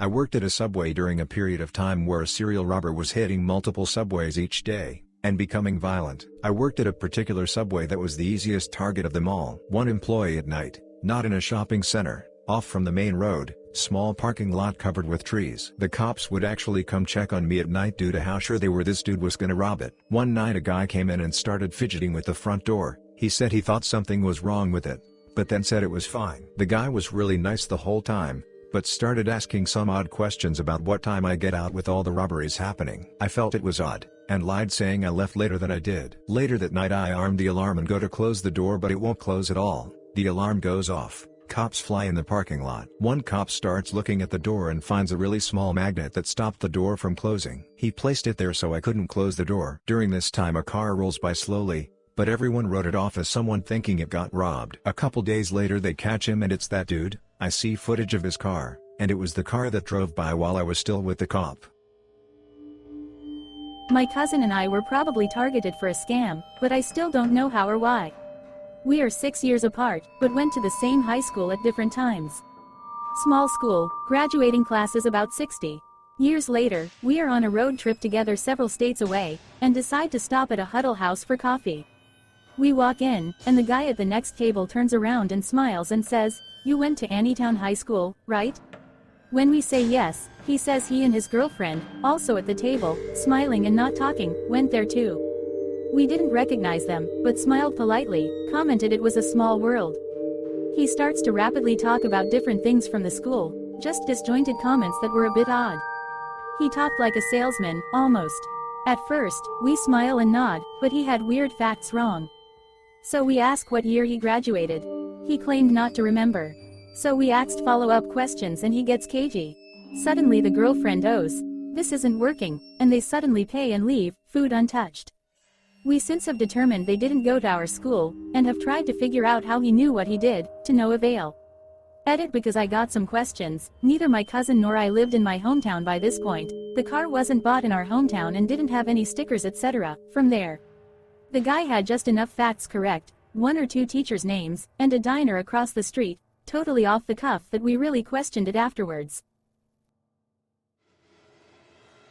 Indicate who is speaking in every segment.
Speaker 1: I worked at a subway during a period of time where a serial robber was hitting multiple subways each day and becoming violent. I worked at a particular subway that was the easiest target of them all. One employee at night, not in a shopping center, off from the main road, small parking lot covered with trees. The cops would actually come check on me at night due to how sure they were this dude was gonna rob it. One night a guy came in and started fidgeting with the front door. He said he thought something was wrong with it, but then said it was fine. The guy was really nice the whole time, but started asking some odd questions about what time I get out with all the robberies happening. I felt it was odd, and lied saying I left later than I did. Later that night I armed the alarm and go to close the door, but it won't close at all. The alarm goes off. Cops fly in the parking lot. One cop starts looking at the door and finds a really small magnet that stopped the door from closing. He placed it there so I couldn't close the door. During this time a car rolls by slowly, but everyone wrote it off as someone thinking it got robbed. A couple days later they catch him and it's that dude. I see footage of his car, and it was the car that drove by while I was still with the cop.
Speaker 2: My cousin and I were probably targeted for a scam, but I still don't know how or why. We are 6 years apart, but went to the same high school at different times. Small school, graduating class is about 60. Years later, we are on a road trip together several states away, and decide to stop at a Huddle House for coffee. We walk in, and the guy at the next table turns around and smiles and says, "You went to Anytown High School, right?" When we say yes, he says he and his girlfriend, also at the table, smiling and not talking, went there too. We didn't recognize them, but smiled politely, commented it was a small world. He starts to rapidly talk about different things from the school, just disjointed comments that were a bit odd. He talked like a salesman, almost. At first, we smile and nod, but he had weird facts wrong. So we ask what year he graduated. He claimed not to remember. So we asked follow-up questions and he gets cagey. Suddenly the girlfriend owes, "This isn't working," and they suddenly pay and leave, food untouched. We since have determined they didn't go to our school, and have tried to figure out how he knew what he did, to no avail. Edit because I got some questions. Neither my cousin nor I lived in my hometown by this point. The car wasn't bought in our hometown and didn't have any stickers etc. From there, the guy had just enough facts correct, 1 or 2 teachers' names, and a diner across the street, totally off the cuff that we really questioned it afterwards.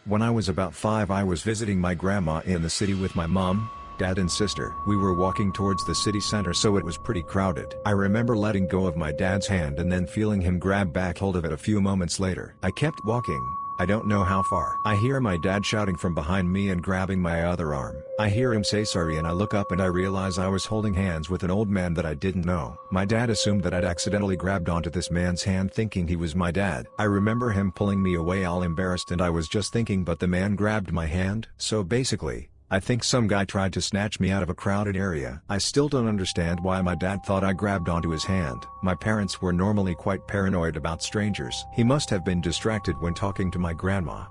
Speaker 1: When I was about 5 I was visiting my grandma in the city with my mom, dad and sister. We were walking towards the city center so it was pretty crowded. I remember letting go of my dad's hand and then feeling him grab back hold of it a few moments later. I kept walking. I don't know how far. I hear my dad shouting from behind me and grabbing my other arm. I hear him say sorry and I look up and I realize I was holding hands with an old man that I didn't know. My dad assumed that I'd accidentally grabbed onto this man's hand thinking he was my dad. I remember him pulling me away all embarrassed and I was just thinking but the man grabbed my hand. So basically, I think some guy tried to snatch me out of a crowded area. I still don't understand why my dad thought I grabbed onto his hand. My parents were normally quite paranoid about strangers. He must have been distracted when talking to my grandma.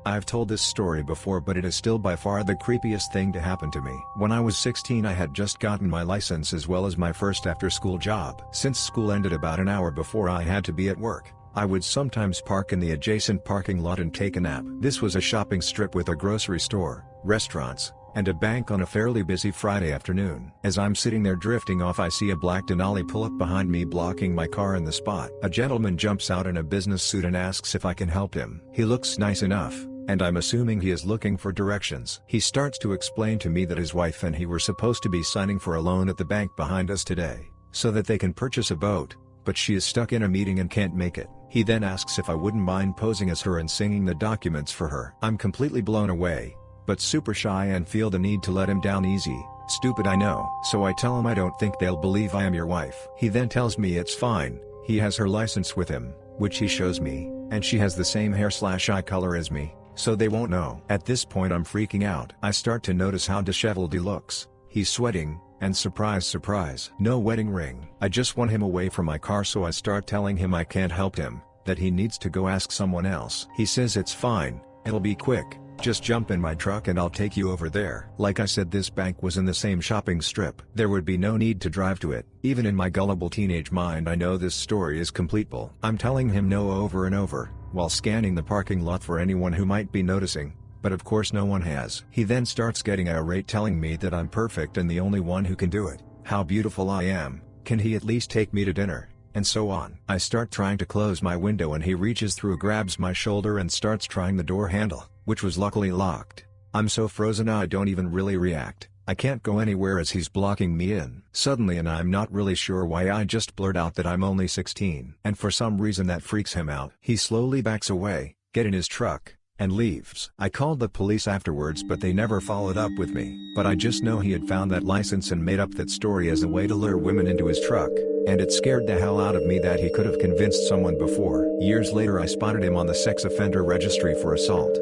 Speaker 1: I've told this story before but it is still by far the creepiest thing to happen to me. When I was 16 I had just gotten my license as well as my first after-school job. Since school ended about an hour before I had to be at work, I would sometimes park in the adjacent parking lot and take a nap. This was a shopping strip with a grocery store, restaurants, and a bank on a fairly busy Friday afternoon. As I'm sitting there drifting off I see a black Denali pull up behind me blocking my car in the spot. A gentleman jumps out in a business suit and asks if I can help him. He looks nice enough, and I'm assuming he is looking for directions. He starts to explain to me that his wife and he were supposed to be signing for a loan at the bank behind us today, so that they can purchase a boat, but she is stuck in a meeting and can't make it. He then asks if I wouldn't mind posing as her and singing the documents for her. I'm completely blown away, but super shy and feel the need to let him down easy. Stupid I know. So I tell him I don't think they'll believe I am your wife. He then tells me it's fine, he has her license with him, which he shows me, and she has the same hair/eye color as me, so they won't know. At this point I'm freaking out. I start to notice how disheveled he looks. He's sweating, and surprise surprise, no wedding ring. I just want him away from my car so I start telling him I can't help him, that he needs to go ask someone else. He says it's fine, it'll be quick, just jump in my truck and I'll take you over there. Like I said this bank was in the same shopping strip. There would be no need to drive to it. Even in my gullible teenage mind I know this story is complete bull. I'm telling him no over and over, while scanning the parking lot for anyone who might be noticing. But of course no one has. He then starts getting irate telling me that I'm perfect and the only one who can do it, how beautiful I am, can he at least take me to dinner, and so on. I start trying to close my window and he reaches through, grabs my shoulder and starts trying the door handle, which was luckily locked. I'm so frozen I don't even really react. I can't go anywhere as he's blocking me in. Suddenly, and I'm not really sure why, I just blurt out that I'm only 16. And for some reason that freaks him out. He slowly backs away, get in his truck, and leaves. I called the police afterwards but they never followed up with me. But I just know he had found that license and made up that story as a way to lure women into his truck. And it scared the hell out of me that he could have convinced someone before. Years later I spotted him on the sex offender registry for assault.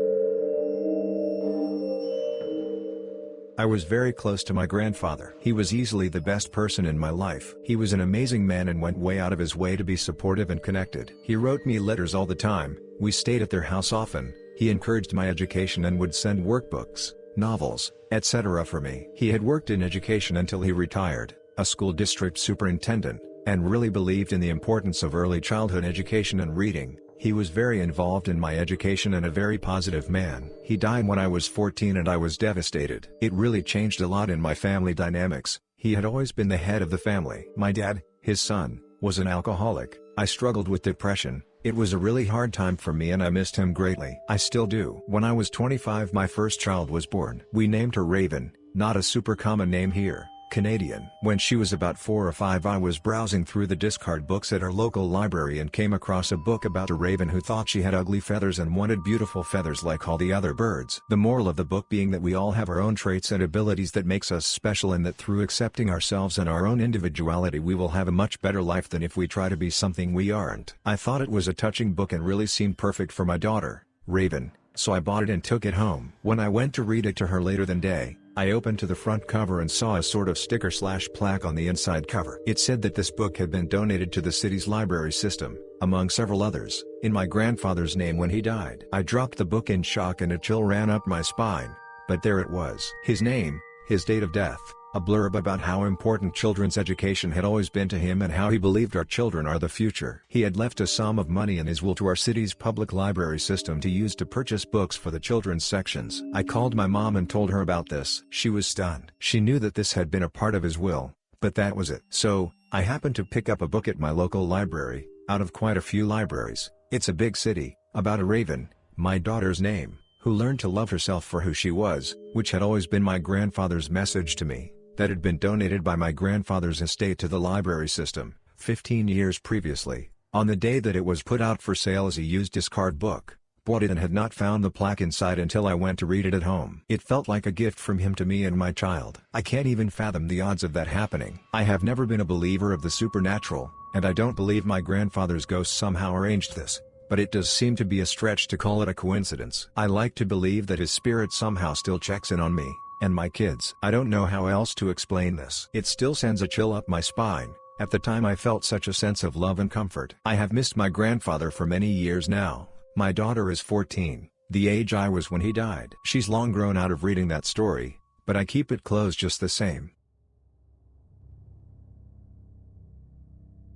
Speaker 1: I was very close to my grandfather. He was easily the best person in my life. He was an amazing man and went way out of his way to be supportive and connected. He wrote me letters all the time, we stayed at their house often, he encouraged my education and would send workbooks, novels, etc. for me. He had worked in education until he retired, a school district superintendent, and really believed in the importance of early childhood education and reading. He was very involved in my education and a very positive man. He died when I was 14 and I was devastated. It really changed a lot in my family dynamics. He had always been the head of the family. My dad, his son, was an alcoholic. I struggled with depression. It was a really hard time for me and I missed him greatly. I still do. When I was 25 my first child was born. We named her Raven, not a super common name here. Canadian. When she was about 4 or 5 I was browsing through the discard books at our local library and came across a book about a raven who thought she had ugly feathers and wanted beautiful feathers like all the other birds. The moral of the book being that we all have our own traits and abilities that makes us special and that through accepting ourselves and our own individuality we will have a much better life than if we try to be something we aren't. I thought it was a touching book and really seemed perfect for my daughter, Raven, so I bought it and took it home. When I went to read it to her later that day, I opened to the front cover and saw a sort of sticker/plaque on the inside cover. It said that this book had been donated to the city's library system, among several others, in my grandfather's name when he died. I dropped the book in shock and a chill ran up my spine, but there it was. His name, his date of death, a blurb about how important children's education had always been to him and how he believed our children are the future. He had left a sum of money in his will to our city's public library system to use to purchase books for the children's sections. I called my mom and told her about this. She was stunned. She knew that this had been a part of his will, but that was it. So, I happened to pick up a book at my local library, out of quite a few libraries. It's a big city, about a raven, my daughter's name, who learned to love herself for who she was, which had always been my grandfather's message to me. That had been donated by my grandfather's estate to the library system, 15 years previously, on the day that it was put out for sale as a used discard book. Bought it and had not found the plaque inside until I went to read it at home. It felt like a gift from him to me and my child. I can't even fathom the odds of that happening. I have never been a believer of the supernatural, and I don't believe my grandfather's ghost somehow arranged this, but it does seem to be a stretch to call it a coincidence. I like to believe that his spirit somehow still checks in on me and my kids. I don't know how else to explain this. It still sends a chill up my spine. At the time I felt such a sense of love and comfort. I have missed my grandfather for many years now. My daughter is 14, the age I was when he died. She's long grown out of reading that story, but I keep it close just the same.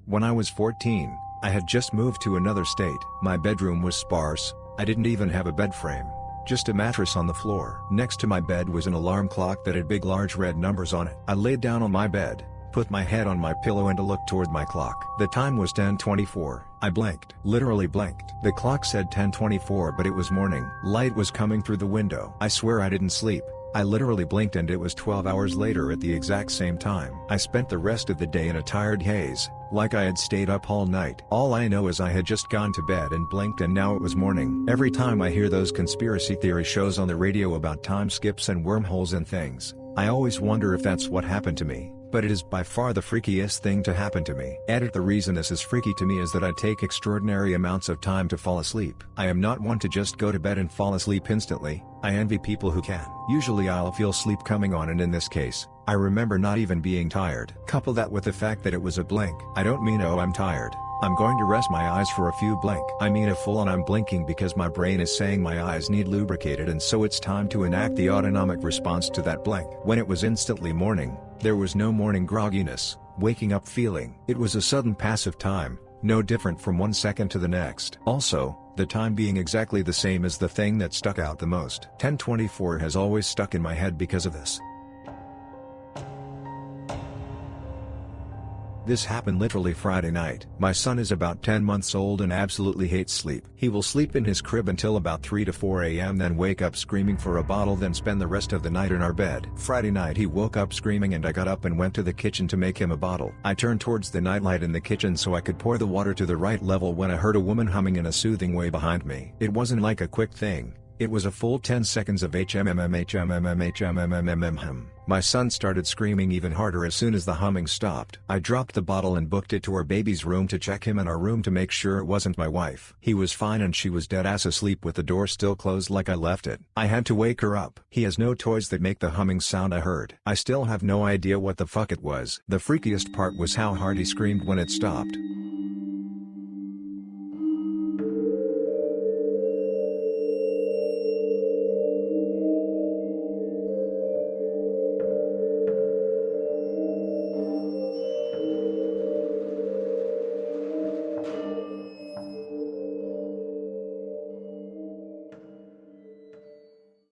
Speaker 1: When I was 14, I had just moved to another state. My bedroom was sparse. I didn't even have a bed frame. Just a mattress on the floor. Next to my bed was an alarm clock that had big large red numbers on it. I laid down on my bed, put my head on my pillow and looked toward my clock. The time was 10:24. I blinked. Literally blinked. The clock said 10:24 but it was morning. Light was coming through the window. I swear I didn't sleep. I literally blinked and it was 12 hours later at the exact same time. I spent the rest of the day in a tired haze, like I had stayed up all night. All I know is I had just gone to bed and blinked and now it was morning. Every time I hear those conspiracy theory shows on the radio about time skips and wormholes and things, I always wonder if that's what happened to me. But it is by far the freakiest thing to happen to me. Edit: the reason this is freaky to me is that I take extraordinary amounts of time to fall asleep. I am not one to just go to bed and fall asleep instantly. I envy people who can. Usually I'll feel sleep coming on and in this case, I remember not even being tired. Couple that with the fact that it was a blink. I don't mean oh I'm tired, I'm going to rest my eyes for a few blink. I mean a full on I'm blinking because my brain is saying my eyes need lubricated and so it's time to enact the autonomic response to that blink. When it was instantly morning, there was no morning grogginess, waking up feeling. It was a sudden passive time, no different from 1 second to the next. Also, the time being exactly the same as the thing that stuck out the most. 10:24 has always stuck in my head because of this. This happened literally Friday night. My son is about 10 months old and absolutely hates sleep. He will sleep in his crib until about 3 to 4 a.m. then wake up screaming for a bottle, then spend the rest of the night in our bed. Friday night he woke up screaming and I got up and went to the kitchen to make him a bottle. I turned towards the nightlight in the kitchen so I could pour the water to the right level when I heard a woman humming in a soothing way behind me. It wasn't like a quick thing. It was a full 10 seconds of HMMM. My son started screaming even harder as soon as the humming stopped. I dropped the bottle and booked it to our baby's room to check him in our room to make sure it wasn't my wife. He was fine and she was dead ass asleep with the door still closed like I left it. I had to wake her up. He has no toys that make the humming sound I heard. I still have no idea what the fuck it was. The freakiest part was how hard he screamed when it stopped.